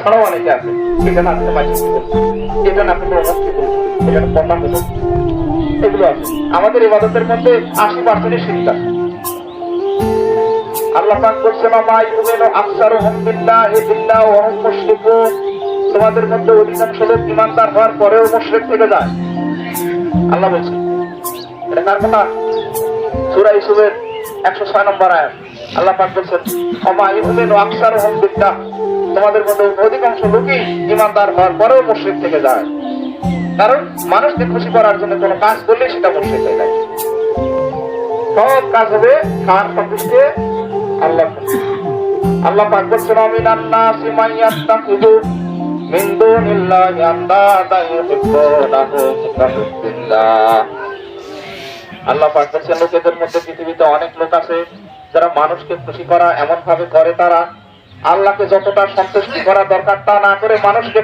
ছাড়াও অনেকে আছে, এটা না আপনি মাইক এটা না আপনি এটা কথা হলো, এগুলো আছে। আমাদের ইবাদতের মধ্যে 80% শিরক। আল্লাহ পাক বলছেন মা ইউমিনু আকসারুহুম বিল্লাহি ওয়া হুম মুশরিকুন, তোমাদের মধ্যে অধিকাংশ লোক ঈমানদার হওয়ার পরেও মুশরিক থেকে যায়। আল্লাহ বলছেন, এটা কার কথা? সূরা ইউসুফের 106 নম্বর আয়াত। আল্লাহ পাক বলছেন মা ইউমিনু আকসারুহুম বিল্লাহ, তোমাদের মধ্যে অধিকাংশ লোকই ঈমানদার হওয়ার পরেও মুশরিক থেকে যায়। কারণ মানুষকে খুশি করার জন্য কোনো কাজ করলে সেটা মুশরিক হয়ে যায়। সব কাজ হবে কার সন্তুষ্টে? আল্লাহ। আল্লাহ পাক বলছেন মিনান নাসি মান ইয়াত্তাখিযু মিন দুনিল্লাহি আনদাদা ইউহিব্বুনাহুম কাহুব্বিল্লাহ। আল্লাহ পাক বলছেন লোকেদের মধ্যে পৃথিবীতে অনেক লোক আছে যারা মানুষকে খুশি করা এমন ভাবে করে, তারা আল্লাহকে যতটা সন্তুষ্টি করা দরকার তা না করে মানুষকে